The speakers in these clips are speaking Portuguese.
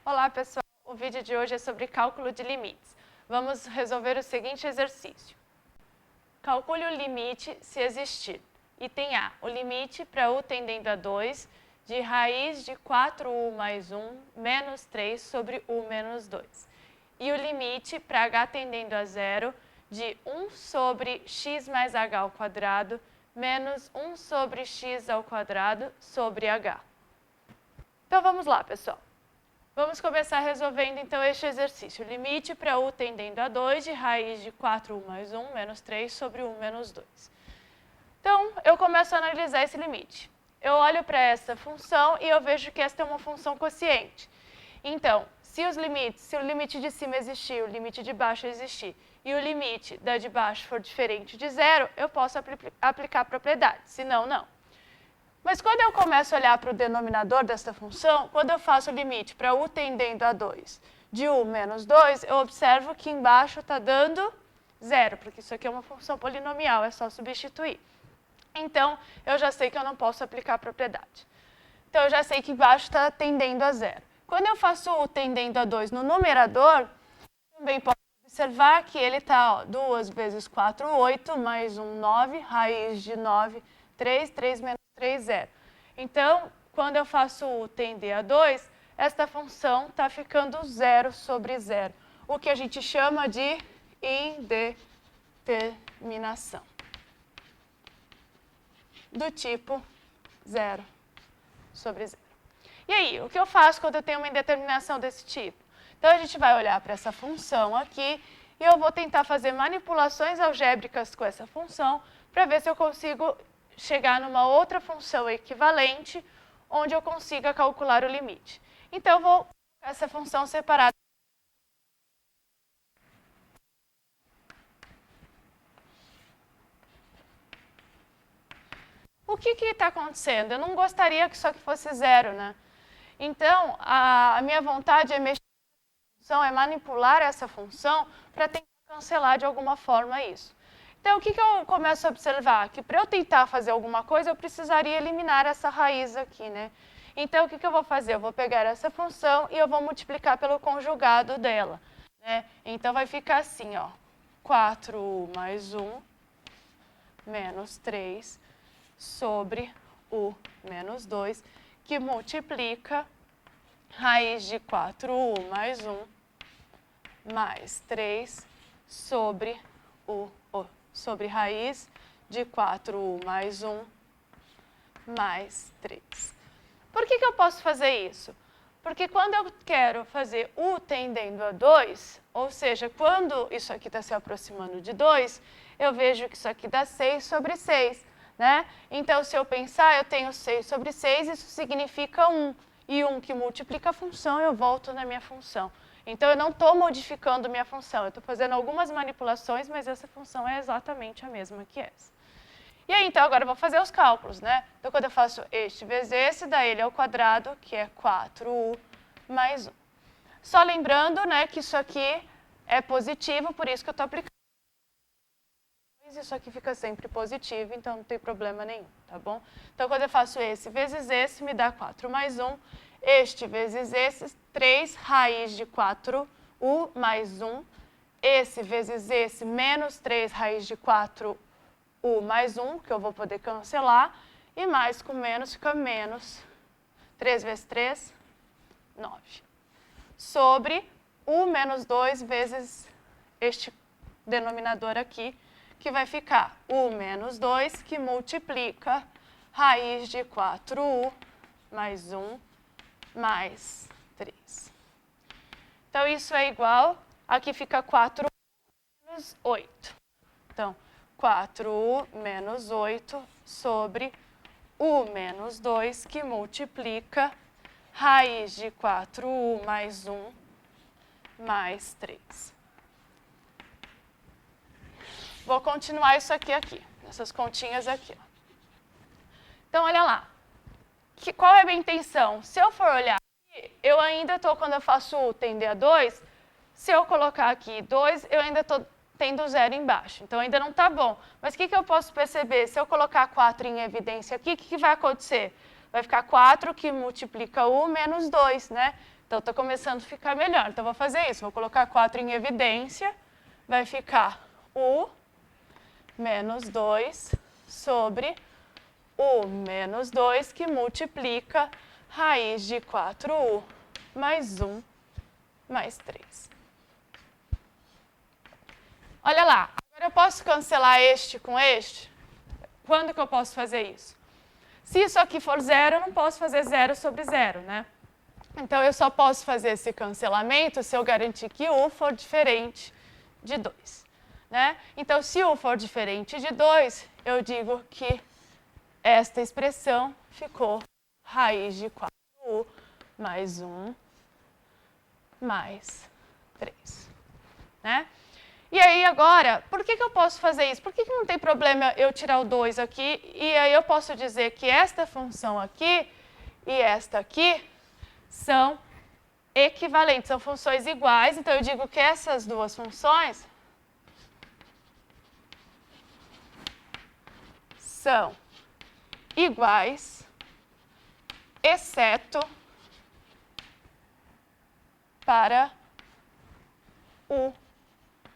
Olá, pessoal! O vídeo de hoje é sobre cálculo de limites. Vamos resolver o seguinte exercício. Calcule o limite se existir. Item A, o limite para u tendendo a 2 de raiz de 4u mais 1 menos 3 sobre u menos 2. E o limite para h tendendo a 0 de 1 sobre x mais h ao quadrado menos 1 sobre x ao quadrado sobre h. Então, vamos lá, pessoal. Vamos começar resolvendo, então, este exercício. Limite para u tendendo a 2 de raiz de 4u mais 1 menos 3 sobre u menos 2. Então, eu começo a analisar esse limite. Eu olho para essa função e eu vejo que esta é uma função quociente. Então, se o limite de cima existir, o limite de baixo existir, e o limite da de baixo for diferente de zero, eu posso aplicar a propriedade, senão, não. Mas quando eu começo a olhar para o denominador desta função, quando eu faço o limite para u tendendo a 2 de u menos 2, eu observo que embaixo está dando zero, porque isso aqui é uma função polinomial, é só substituir. Então, eu já sei que eu não posso aplicar a propriedade. Então, eu já sei que embaixo está tendendo a zero. Quando eu faço u tendendo a 2 no numerador, também posso observar que ele está 2 vezes 4, 8, mais 1, 9, raiz de 9, 3, 3 menos 3, 0. Então, quando eu faço u tender a 2, esta função está ficando 0 sobre 0, o que a gente chama de indeterminação, do tipo 0 sobre 0. E aí, o que eu faço quando eu tenho uma indeterminação desse tipo? Então, a gente vai olhar para essa função aqui e eu vou tentar fazer manipulações algébricas com essa função para ver se eu consigo chegar numa outra função equivalente onde eu consiga calcular o limite. Então, eu vou colocar essa função separada. O que está acontecendo? Eu não gostaria que isso aqui fosse zero, né? Então, a minha vontade é mexer na função, é manipular essa função para tentar cancelar de alguma forma isso. Então, o que eu começo a observar? Que para eu tentar fazer alguma coisa, eu precisaria eliminar essa raiz aqui, né? Então, o que eu vou fazer? Eu vou pegar essa função e eu vou multiplicar pelo conjugado dela, né? Então, vai ficar assim, ó, 4u mais 1 menos 3 sobre u menos 2, que multiplica raiz de 4u mais 1 mais 3 sobre sobre raiz de 4u mais 1 mais 3. Por que eu posso fazer isso? Porque quando eu quero fazer u tendendo a 2, ou seja, quando isso aqui está se aproximando de 2, eu vejo que isso aqui dá 6 sobre 6, né? Então, se eu pensar, eu tenho 6 sobre 6, isso significa 1. E 1 que multiplica a função, eu volto na minha função. Então, eu não estou modificando minha função, eu estou fazendo algumas manipulações, mas essa função é exatamente a mesma que essa. E aí, então, agora eu vou fazer os cálculos, né? Então, quando eu faço este vezes esse, dá ele ao quadrado, que é 4u mais 1. Só lembrando, né, que isso aqui é positivo, por isso que eu estou aplicando. Isso aqui fica sempre positivo, então não tem problema nenhum, tá bom? Então, quando eu faço esse vezes esse, me dá 4 mais 1. Este vezes esse, 3 raiz de 4u mais 1. Esse vezes esse, menos 3 raiz de 4u mais 1, que eu vou poder cancelar. E mais com menos fica menos 3 vezes 3, 9. Sobre u menos 2 vezes este denominador aqui, que vai ficar u menos 2, que multiplica raiz de 4u mais 1 mais 3. Então, isso é igual, aqui fica 4u menos 8. Então, 4u menos 8 sobre u menos 2, que multiplica raiz de 4u mais 1 mais 3. Vou continuar isso aqui, essas continhas aqui. Ó. Então, olha lá. Qual é a minha intenção? Se eu for olhar aqui, eu ainda estou, quando eu faço u tender a 2, se eu colocar aqui 2, eu ainda estou tendo zero embaixo. Então, ainda não está bom. Mas o que eu posso perceber? Se eu colocar 4 em evidência aqui, o que vai acontecer? Vai ficar 4 que multiplica U menos 2, né? Então, está começando a ficar melhor. Então, vou fazer isso. Vou colocar 4 em evidência. Vai ficar U menos 2 sobre U menos 2, que multiplica raiz de 4U mais 1 mais 3. Olha lá, agora eu posso cancelar este com este? Quando que eu posso fazer isso? Se isso aqui for zero, eu não posso fazer 0 sobre 0, né? Então, eu só posso fazer esse cancelamento se eu garantir que U for diferente de 2. Né? Então, se U for diferente de 2, eu digo que esta expressão ficou raiz de 4U mais 1 mais 3. Né? E aí, agora, por que eu posso fazer isso? Por que não tem problema eu tirar o 2 aqui e aí eu posso dizer que esta função aqui e esta aqui são equivalentes, são funções iguais. Então, eu digo que essas duas funções são iguais, exceto para U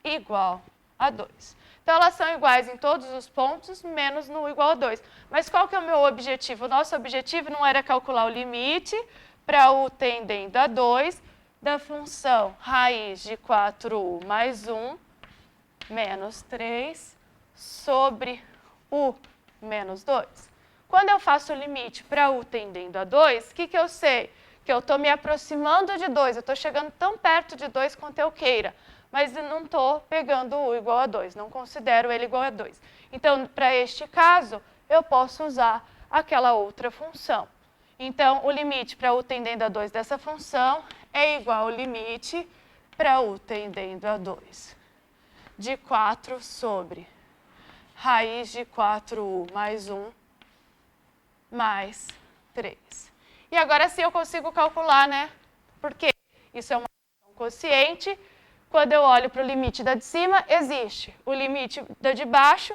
igual a 2. Então, elas são iguais em todos os pontos, menos no igual a 2. Mas qual que é o meu objetivo? O nosso objetivo não era calcular o limite para U tendendo a 2 da função raiz de 4U mais 1 menos 3 sobre U menos 2. Quando eu faço o limite para U tendendo a 2, o que eu sei? Que eu estou me aproximando de 2, eu estou chegando tão perto de 2 quanto eu queira, mas eu não estou pegando U igual a 2, não considero ele igual a 2. Então, para este caso, eu posso usar aquela outra função. Então, o limite para U tendendo a 2 dessa função é igual ao limite para U tendendo a 2 de 4 sobre raiz de 4U mais 1 mais 3. E agora sim eu consigo calcular, né? Porque isso é uma função quociente. Quando eu olho para o limite da de cima, existe. O limite da de baixo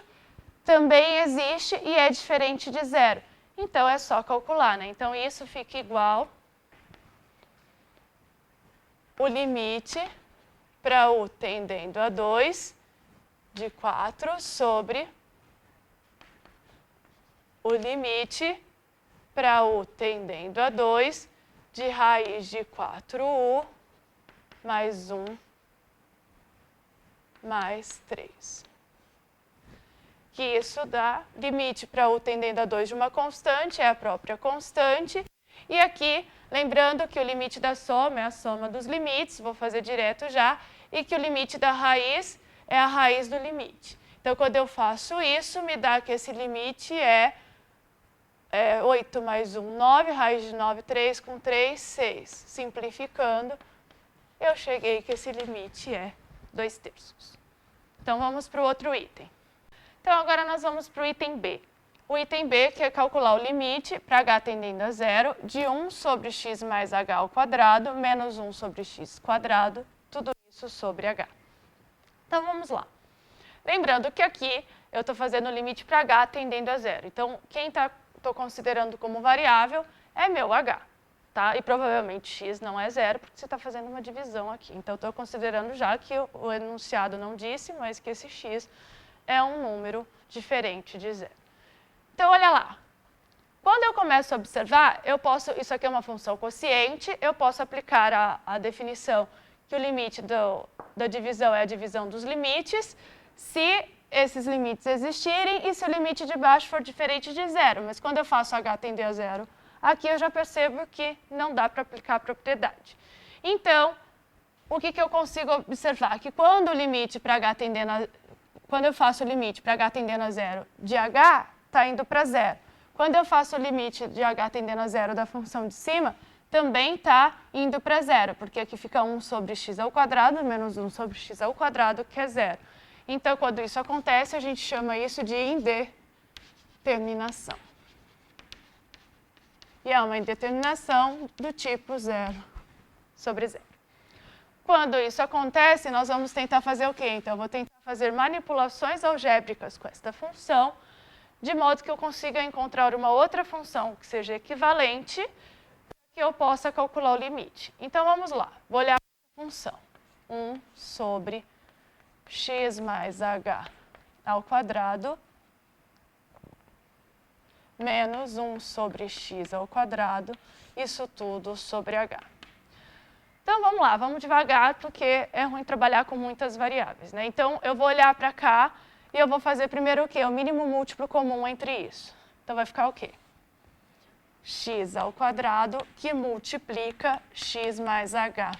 também existe e é diferente de zero. Então, é só calcular, né? Então, isso fica igual o limite para U tendendo a 2 de 4 sobre o limite para U tendendo a 2 de raiz de 4U mais 1 mais 3. Que isso dá limite para U tendendo a 2 de uma constante, é a própria constante. E aqui, lembrando que o limite da soma é a soma dos limites, vou fazer direto já, e que o limite da raiz é a raiz do limite. Então, quando eu faço isso, me dá que esse limite é 8 mais 1, 9, raiz de 9, 3, com 3, 6. Simplificando, eu cheguei que esse limite é 2/3. Então, vamos para o outro item. Então, agora nós vamos para o item B. O item B, que é calcular o limite para h tendendo a 0 de 1 sobre x mais h ao quadrado menos 1 sobre x quadrado, tudo isso sobre h. Então, vamos lá. Lembrando que aqui eu estou fazendo o limite para h tendendo a 0. Então, quem estou considerando como variável é meu h. Tá? E provavelmente x não é 0, porque você está fazendo uma divisão aqui. Então, estou considerando já que o enunciado não disse, mas que esse x é um número diferente de 0. Então, olha lá. Quando eu começo a observar, isso aqui é uma função quociente, eu posso aplicar a definição que o limite da divisão é a divisão dos limites, se esses limites existirem e se o limite de baixo for diferente de 0. Mas quando eu faço h tender a 0, aqui eu já percebo que não dá para aplicar a propriedade. Então, o que eu consigo observar? Que quando o limite para h tendendo a... Quando eu faço o limite para h tendendo a 0 de h, está indo para 0. Quando eu faço o limite de h tendendo a 0 da função de cima, também está indo para 0, porque aqui fica 1 sobre x ao quadrado menos 1 sobre x ao quadrado, que é 0. Então, quando isso acontece, a gente chama isso de indeterminação. E é uma indeterminação do tipo 0 sobre 0. Quando isso acontece, nós vamos tentar fazer o quê? Então, eu vou tentar fazer manipulações algébricas com esta função, de modo que eu consiga encontrar uma outra função que seja equivalente, que eu possa calcular o limite. Então, vamos lá. Vou olhar para a função. 1 sobre x mais h ao quadrado menos 1 sobre x ao quadrado, isso tudo sobre h. Então, vamos lá, vamos devagar, porque é ruim trabalhar com muitas variáveis, né? Então, eu vou olhar para cá e eu vou fazer primeiro o quê? O mínimo múltiplo comum entre isso. Então, vai ficar o quê? X ao quadrado, que multiplica x mais h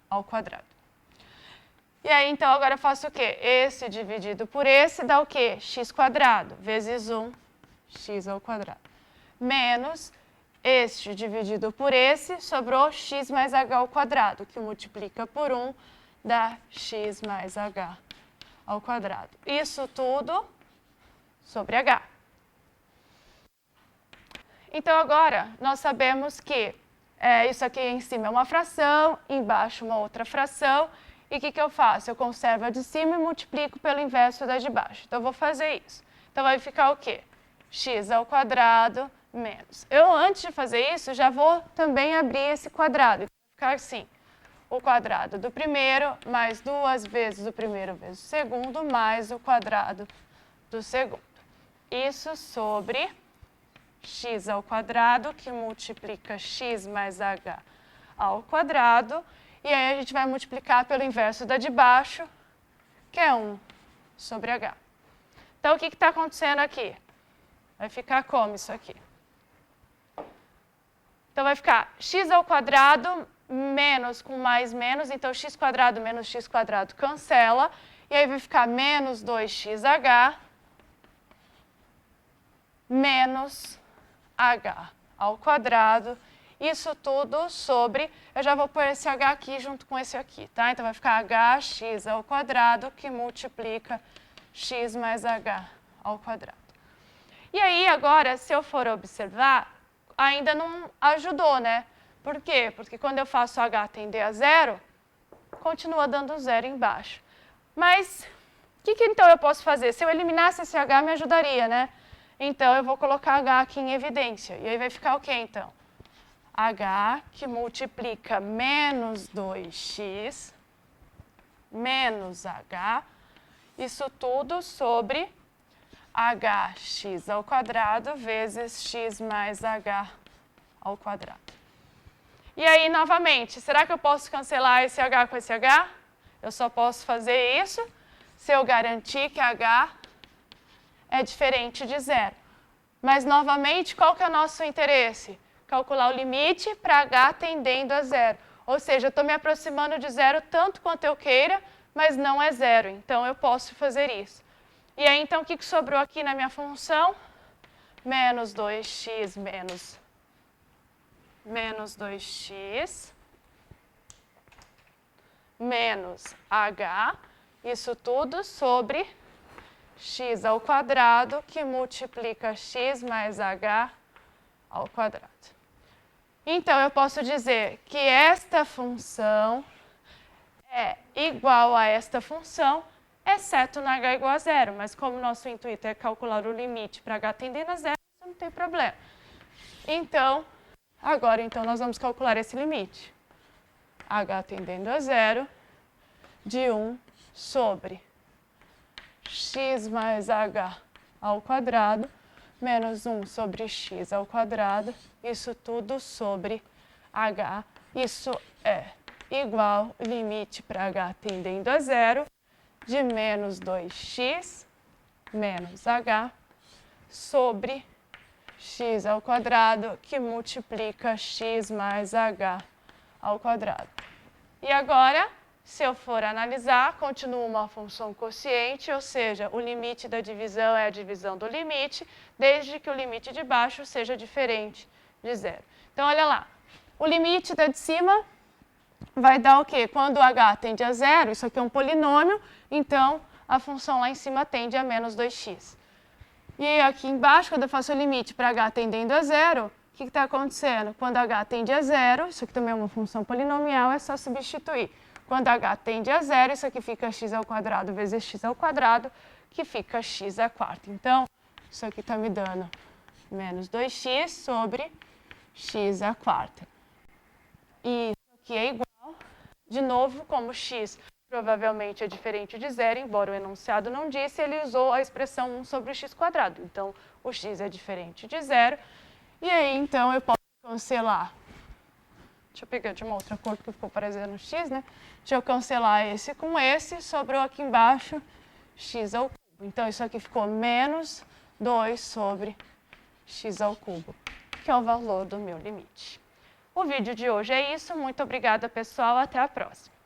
ao quadrado. E aí, então, agora eu faço o quê? Esse dividido por esse dá o quê? X quadrado vezes 1, x ao quadrado. Menos este dividido por esse, sobrou x mais h ao quadrado, que multiplica por 1, dá x mais h ao quadrado. Isso tudo sobre h. Então, agora, nós sabemos que isso aqui em cima é uma fração, embaixo uma outra fração. E o que eu faço? Eu conservo a de cima e multiplico pelo inverso da de baixo. Então, eu vou fazer isso. Então, vai ficar o quê? X ao quadrado menos. Eu, antes de fazer isso, já vou também abrir esse quadrado. Vai ficar assim. O quadrado do primeiro mais 2 vezes o primeiro vezes o segundo, mais o quadrado do segundo. Isso sobre x ao quadrado, que multiplica x mais h ao quadrado. E aí a gente vai multiplicar pelo inverso da de baixo, que é 1 sobre h. Então, o que está acontecendo aqui? Vai ficar como isso aqui? Então, vai ficar x ao quadrado menos com mais menos. Então, x quadrado menos x quadrado cancela. E aí vai ficar menos 2xh menos h ao quadrado. Isso tudo sobre, eu já vou pôr esse h aqui junto com esse aqui, tá? Então, vai ficar hx ao quadrado, que multiplica x mais h ao quadrado. E aí, agora, se eu for observar, ainda não ajudou, né? Por quê? Porque quando eu faço h tender a zero, continua dando zero embaixo. Mas, o que então eu posso fazer? Se eu eliminasse esse h, me ajudaria, né? Então, eu vou colocar h aqui em evidência. E aí vai ficar o quê, então? H, que multiplica menos 2x menos h, isso tudo sobre hx ao quadrado vezes x mais h ao quadrado. E aí, novamente, será que eu posso cancelar esse h com esse h? Eu só posso fazer isso se eu garantir que h é diferente de zero. Mas, novamente, qual que é o nosso interesse? Calcular o limite para h tendendo a zero. Ou seja, eu estou me aproximando de zero tanto quanto eu queira, mas não é zero. Então, eu posso fazer isso. E aí, então, o que sobrou aqui na minha função? Menos 2x menos 2x menos h, isso tudo sobre x ao quadrado, que multiplica x mais h ao quadrado. Então, eu posso dizer que esta função é igual a esta função, exceto na h igual a zero. Mas como o nosso intuito é calcular o limite para h tendendo a zero, isso não tem problema. Então, agora nós vamos calcular esse limite. H tendendo a zero de 1 sobre x mais h ao quadrado menos 1 sobre x ao quadrado, isso tudo sobre h, isso é igual limite para h tendendo a zero de menos 2x menos h sobre x ao quadrado, que multiplica x mais h ao quadrado. E agora, se eu for analisar, continua uma função quociente, ou seja, o limite da divisão é a divisão do limite, desde que o limite de baixo seja diferente de zero. Então, olha lá, o limite da de cima vai dar o quê? Quando h tende a zero, isso aqui é um polinômio, então a função lá em cima tende a menos 2x. E aqui embaixo, quando eu faço o limite para h tendendo a zero, o que está acontecendo? Quando h tende a zero, isso aqui também é uma função polinomial, é só substituir. Quando h tende a zero, isso aqui fica x ao quadrado vezes x ao quadrado, que fica x à quarta. Então, isso aqui está me dando menos 2x sobre x à quarta. E isso aqui é igual, de novo, como x provavelmente é diferente de zero, embora o enunciado não disse, ele usou a expressão 1 sobre o x quadrado. Então, o x é diferente de zero. E aí, então, eu posso cancelar. Deixa eu pegar de uma outra cor que ficou parecendo x, né? Deixa eu cancelar esse com esse, sobrou aqui embaixo x ao cubo. Então, isso aqui ficou menos 2 sobre x ao cubo, que é o valor do meu limite. O vídeo de hoje é isso. Muito obrigada, pessoal. Até a próxima.